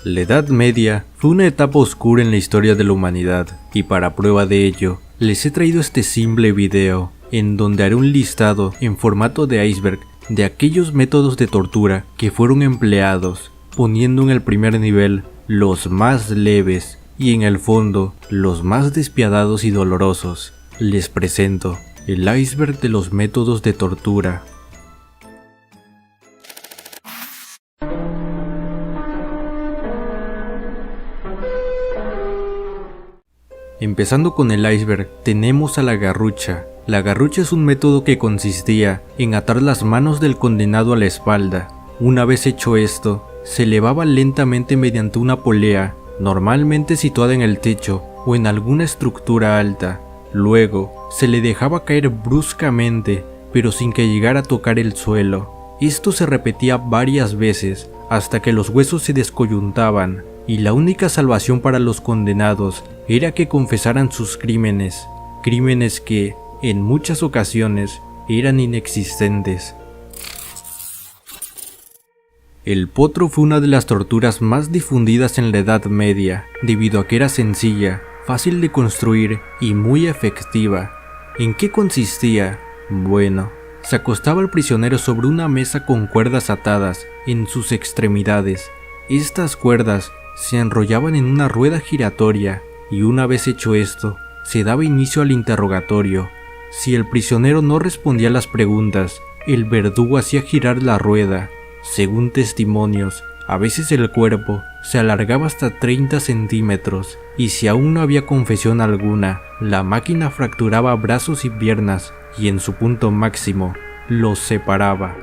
La Edad Media fue una etapa oscura en la historia de la humanidad, y para prueba de ello, les he traído este simple video, en donde haré un listado en formato de iceberg de aquellos métodos de tortura que fueron empleados, poniendo en el primer nivel los más leves y en el fondo los más despiadados y dolorosos. Les presento el iceberg de los métodos de tortura. Empezando con el iceberg, tenemos a la garrucha. La garrucha es un método que consistía en atar las manos del condenado a la espalda. Una vez hecho esto, se elevaba lentamente mediante una polea, normalmente situada en el techo o en alguna estructura alta. Luego, se le dejaba caer bruscamente, pero sin que llegara a tocar el suelo. Esto se repetía varias veces, hasta que los huesos se descoyuntaban, y la única salvación para los condenados era que confesaran sus crímenes que, en muchas ocasiones, eran inexistentes. El potro fue una de las torturas más difundidas en la Edad Media, debido a que era sencilla, fácil de construir y muy efectiva. ¿En qué consistía? Bueno, se acostaba el prisionero sobre una mesa con cuerdas atadas en sus extremidades. Estas cuerdas se enrollaban en una rueda giratoria y una vez hecho esto, se daba inicio al interrogatorio. Si el prisionero no respondía a las preguntas, el verdugo hacía girar la rueda. Según testimonios, a veces el cuerpo se alargaba hasta 30 centímetros y si aún no había confesión alguna, la máquina fracturaba brazos y piernas y en su punto máximo, los separaba.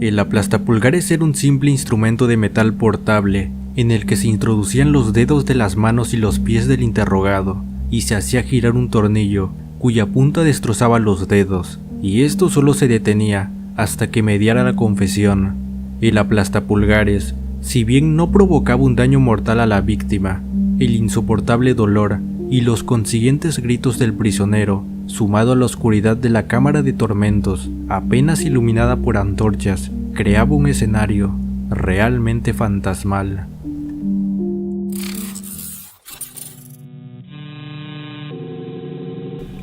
El aplastapulgares era un simple instrumento de metal portable en el que se introducían los dedos de las manos y los pies del interrogado y se hacía girar un tornillo cuya punta destrozaba los dedos, y esto solo se detenía hasta que mediara la confesión. El aplastapulgares, si bien no provocaba un daño mortal a la víctima, el insoportable dolor y los consiguientes gritos del prisionero, sumado a la oscuridad de la cámara de tormentos, apenas iluminada por antorchas, creaba un escenario realmente fantasmal.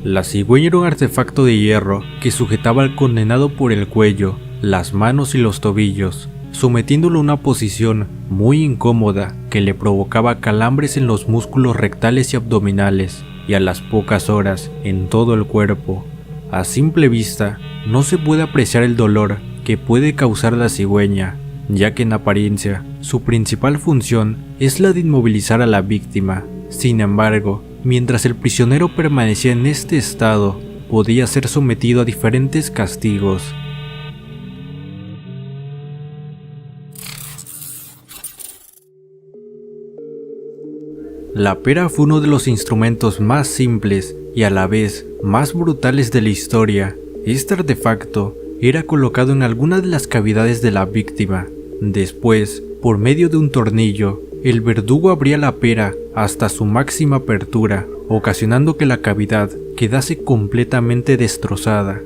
La cigüeña era un artefacto de hierro que sujetaba al condenado por el cuello, las manos y los tobillos, sometiéndolo a una posición muy incómoda que le provocaba calambres en los músculos rectales y abdominales, y a las pocas horas en todo el cuerpo. A simple vista, no se puede apreciar el dolor que puede causar la cigüeña, ya que en apariencia, su principal función es la de inmovilizar a la víctima. Sin embargo, mientras el prisionero permanecía en este estado, podía ser sometido a diferentes castigos. La pera fue uno de los instrumentos más simples y a la vez más brutales de la historia. Este artefacto era colocado en alguna de las cavidades de la víctima. Después, por medio de un tornillo, el verdugo abría la pera hasta su máxima apertura, ocasionando que la cavidad quedase completamente destrozada.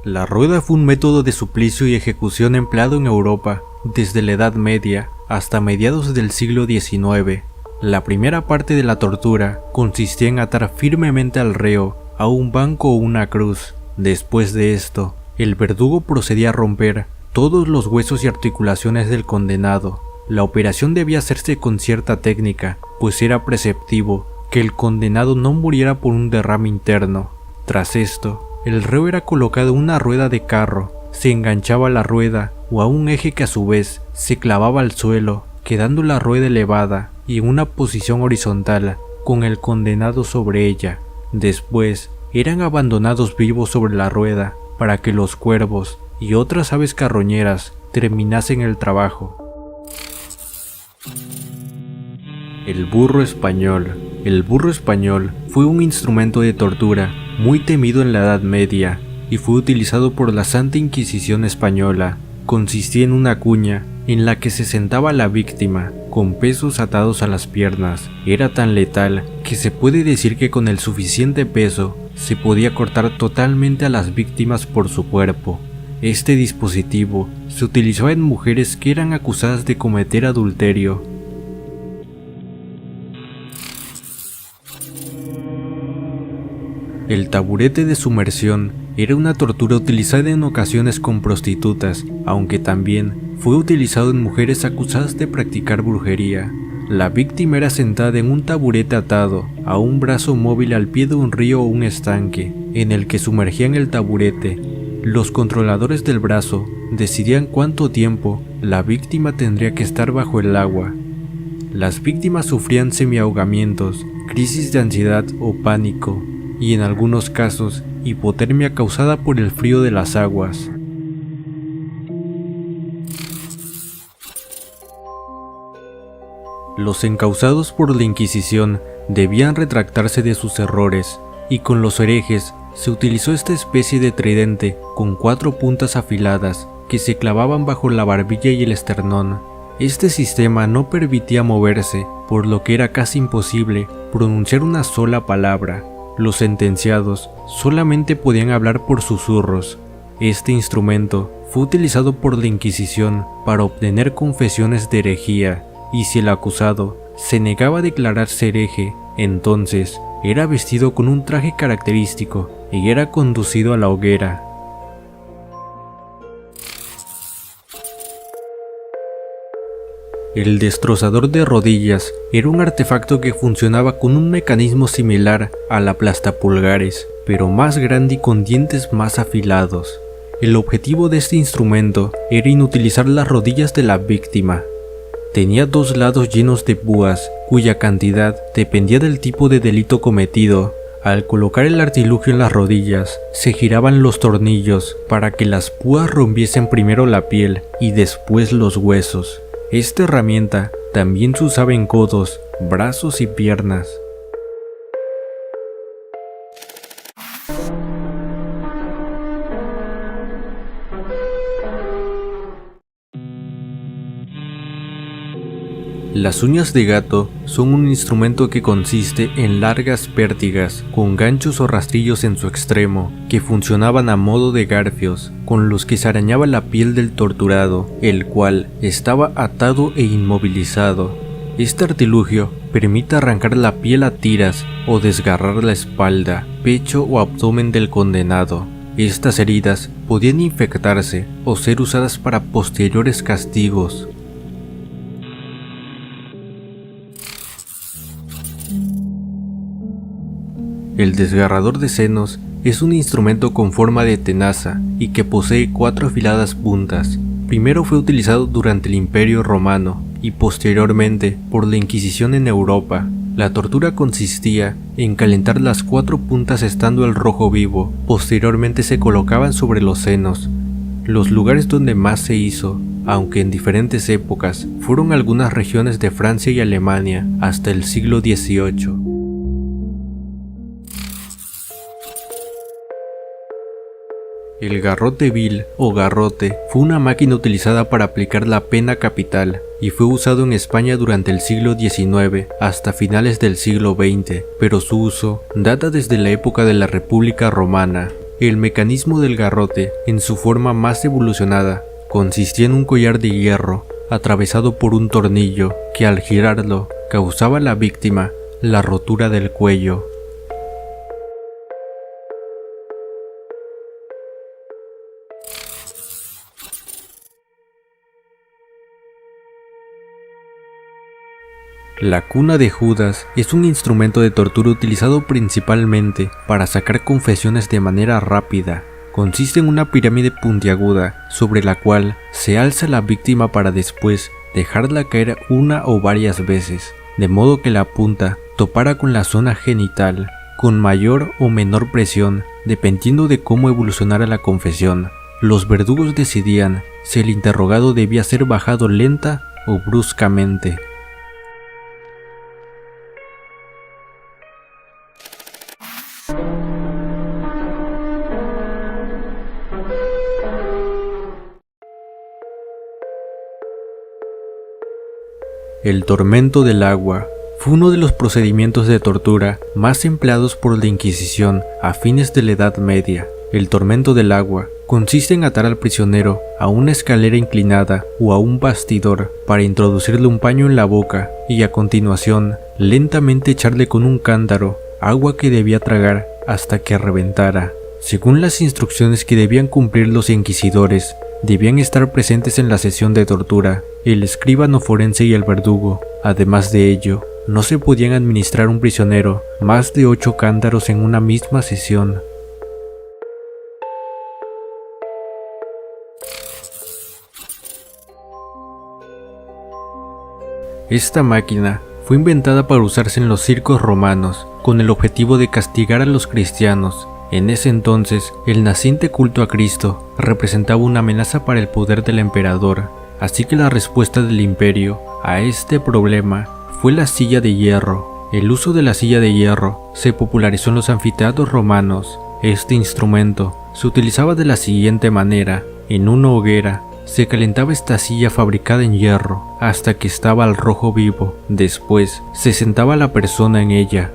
La rueda fue un método de suplicio y ejecución empleado en Europa desde la Edad Media hasta mediados del siglo XIX. La primera parte de la tortura consistía en atar firmemente al reo a un banco o una cruz. Después de esto, el verdugo procedía a romper todos los huesos y articulaciones del condenado. La operación debía hacerse con cierta técnica, pues era preceptivo que el condenado no muriera por un derrame interno. Tras esto, el reo era colocado en una rueda de carro, se enganchaba a la rueda o a un eje que a su vez se clavaba al suelo, quedando la rueda elevada y en una posición horizontal con el condenado sobre ella. Después, eran abandonados vivos sobre la rueda para que los cuervos y otras aves carroñeras terminasen el trabajo. El burro español. El burro español fue un instrumento de tortura muy temido en la Edad Media y fue utilizado por la Santa Inquisición española. Consistía en una cuña en la que se sentaba la víctima, con pesos atados a las piernas, era tan letal que se puede decir que con el suficiente peso se podía cortar totalmente a las víctimas por su cuerpo. Este dispositivo se utilizaba en mujeres que eran acusadas de cometer adulterio. El taburete de sumersión era una tortura utilizada en ocasiones con prostitutas, aunque también fue utilizado en mujeres acusadas de practicar brujería. La víctima era sentada en un taburete atado a un brazo móvil al pie de un río o un estanque, en el que sumergían el taburete. Los controladores del brazo decidían cuánto tiempo la víctima tendría que estar bajo el agua. Las víctimas sufrían semiahogamientos, crisis de ansiedad o pánico, y en algunos casos hipotermia causada por el frío de las aguas. Los encausados por la Inquisición debían retractarse de sus errores, y con los herejes se utilizó esta especie de tridente con 4 puntas afiladas que se clavaban bajo la barbilla y el esternón. Este sistema no permitía moverse, por lo que era casi imposible pronunciar una sola palabra. Los sentenciados solamente podían hablar por susurros. Este instrumento fue utilizado por la Inquisición para obtener confesiones de herejía, y si el acusado se negaba a declararse hereje, entonces era vestido con un traje característico y era conducido a la hoguera. El destrozador de rodillas era un artefacto que funcionaba con un mecanismo similar al aplastapulgares, pero más grande y con dientes más afilados. El objetivo de este instrumento era inutilizar las rodillas de la víctima. Tenía 2 lados llenos de púas, cuya cantidad dependía del tipo de delito cometido. Al colocar el artilugio en las rodillas, se giraban los tornillos para que las púas rompiesen primero la piel y después los huesos. Esta herramienta también se usaba en codos, brazos y piernas. Las uñas de gato son un instrumento que consiste en largas pértigas con ganchos o rastrillos en su extremo, que funcionaban a modo de garfios, con los que se arañaba la piel del torturado, el cual estaba atado e inmovilizado. Este artilugio permite arrancar la piel a tiras o desgarrar la espalda, pecho o abdomen del condenado. Estas heridas podían infectarse o ser usadas para posteriores castigos. El desgarrador de senos es un instrumento con forma de tenaza y que posee 4 afiladas puntas. Primero fue utilizado durante el Imperio Romano y posteriormente por la Inquisición en Europa. La tortura consistía en calentar las 4 puntas estando el rojo vivo. Posteriormente se colocaban sobre los senos. Los lugares donde más se hizo, aunque en diferentes épocas, fueron algunas regiones de Francia y Alemania hasta el siglo XVIII. El garrote vil o garrote fue una máquina utilizada para aplicar la pena capital y fue usado en España durante el siglo XIX hasta finales del siglo XX, pero su uso data desde la época de la República Romana. El mecanismo del garrote, en su forma más evolucionada, consistía en un collar de hierro atravesado por un tornillo que al girarlo causaba a la víctima la rotura del cuello. La cuna de Judas es un instrumento de tortura utilizado principalmente para sacar confesiones de manera rápida. Consiste en una pirámide puntiaguda sobre la cual se alza la víctima para después dejarla caer una o varias veces, de modo que la punta topara con la zona genital, con mayor o menor presión, dependiendo de cómo evolucionara la confesión. Los verdugos decidían si el interrogado debía ser bajado lenta o bruscamente. El tormento del agua fue uno de los procedimientos de tortura más empleados por la Inquisición a fines de la Edad Media. El tormento del agua consiste en atar al prisionero a una escalera inclinada o a un bastidor para introducirle un paño en la boca y a continuación lentamente echarle con un cántaro agua que debía tragar hasta que reventara. Según las instrucciones que debían cumplir los inquisidores, debían estar presentes en la sesión de tortura el escribano forense y el verdugo. Además de ello, no se podían administrar a un prisionero más de 8 cántaros en una misma sesión. Esta máquina fue inventada para usarse en los circos romanos con el objetivo de castigar a los cristianos. En ese entonces, el naciente culto a Cristo representaba una amenaza para el poder del emperador, así que la respuesta del imperio a este problema fue la silla de hierro. El uso de la silla de hierro se popularizó en los anfiteatros romanos. Este instrumento se utilizaba de la siguiente manera: en una hoguera se calentaba esta silla fabricada en hierro hasta que estaba al rojo vivo. Después se sentaba la persona en ella.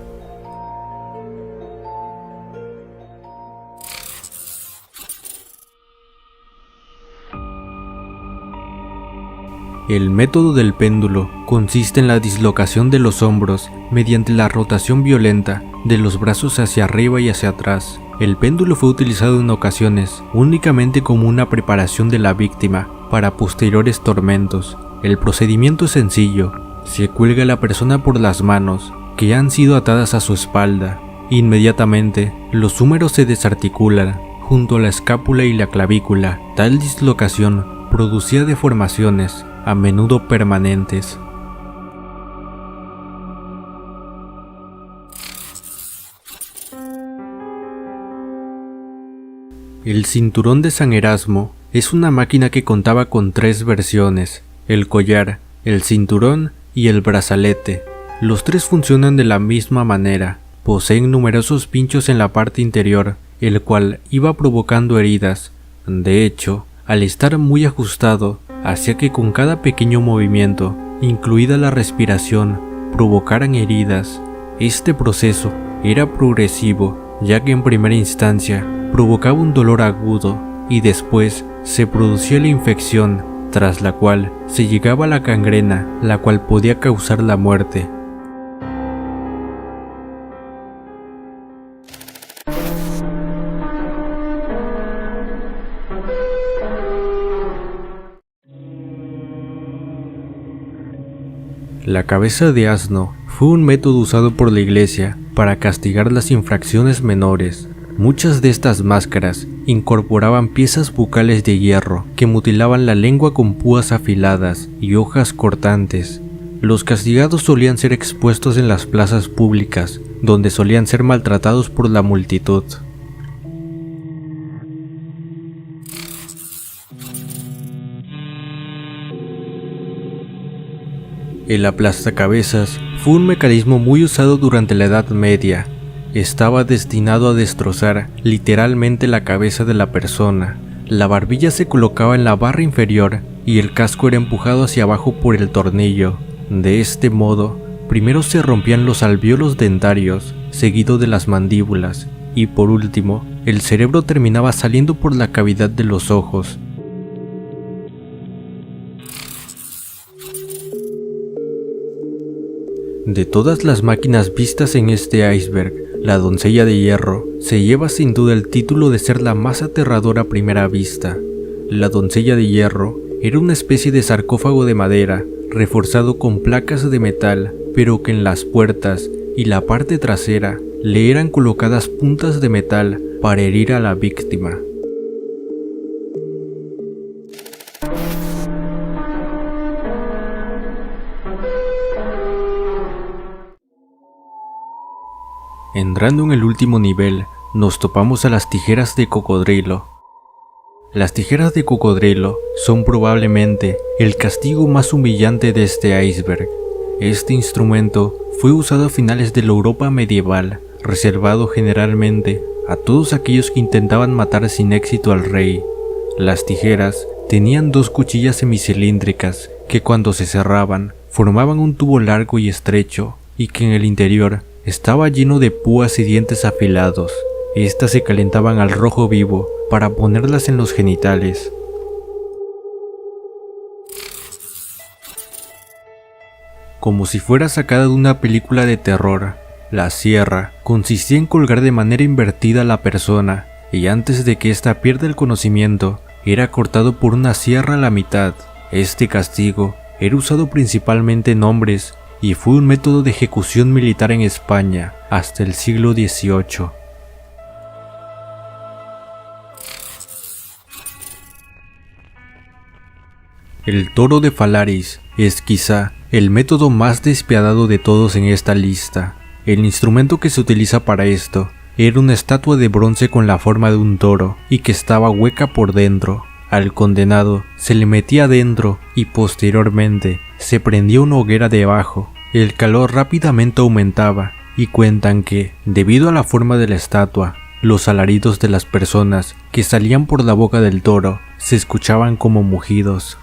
El método del péndulo consiste en la dislocación de los hombros mediante la rotación violenta de los brazos hacia arriba y hacia atrás. El péndulo fue utilizado en ocasiones únicamente como una preparación de la víctima para posteriores tormentos. El procedimiento es sencillo: se cuelga a la persona por las manos, que han sido atadas a su espalda. Inmediatamente, los húmeros se desarticulan junto a la escápula y la clavícula. Tal dislocación producía deformaciones, a menudo permanentes. El cinturón de San Erasmo es una máquina que contaba con 3 versiones: el collar, el cinturón y el brazalete. Los 3 funcionan de la misma manera. Poseen numerosos pinchos en la parte interior, el cual iba provocando heridas. De hecho, al estar muy ajustado, hacía que con cada pequeño movimiento, incluida la respiración, provocaran heridas. Este proceso era progresivo, ya que en primera instancia provocaba un dolor agudo y después se producía la infección, tras la cual se llegaba a la gangrena, la cual podía causar la muerte. La cabeza de asno fue un método usado por la Iglesia para castigar las infracciones menores. Muchas de estas máscaras incorporaban piezas bucales de hierro que mutilaban la lengua con púas afiladas y hojas cortantes. Los castigados solían ser expuestos en las plazas públicas, donde solían ser maltratados por la multitud. El aplastacabezas fue un mecanismo muy usado durante la Edad Media. Estaba destinado a destrozar literalmente la cabeza de la persona. La barbilla se colocaba en la barra inferior y el casco era empujado hacia abajo por el tornillo. De este modo, primero se rompían los alvéolos dentarios, seguido de las mandíbulas, y por último, el cerebro terminaba saliendo por la cavidad de los ojos. De todas las máquinas vistas en este iceberg, la doncella de hierro se lleva sin duda el título de ser la más aterradora a primera vista. La doncella de hierro era una especie de sarcófago de madera, reforzado con placas de metal, pero que en las puertas y la parte trasera le eran colocadas puntas de metal para herir a la víctima. Entrando en el último nivel, nos topamos a las tijeras de cocodrilo. Las tijeras de cocodrilo son probablemente el castigo más humillante de este iceberg. Este instrumento fue usado a finales de la Europa medieval, reservado generalmente a todos aquellos que intentaban matar sin éxito al rey. Las tijeras tenían 2 cuchillas semicilíndricas que cuando se cerraban formaban un tubo largo y estrecho, y que en el interior estaba lleno de púas y dientes afilados. Estas se calentaban al rojo vivo para ponerlas en los genitales. Como si fuera sacada de una película de terror, la sierra consistía en colgar de manera invertida a la persona, y antes de que ésta pierda el conocimiento, era cortado por una sierra a la mitad. Este castigo era usado principalmente en hombres y fue un método de ejecución militar en España hasta el siglo XVIII. El toro de Falaris es quizá el método más despiadado de todos en esta lista. El instrumento que se utiliza para esto era una estatua de bronce con la forma de un toro y que estaba hueca por dentro. Al condenado se le metía dentro y posteriormente se prendía una hoguera debajo. El calor rápidamente aumentaba y cuentan que, debido a la forma de la estatua, los alaridos de las personas que salían por la boca del toro se escuchaban como mugidos.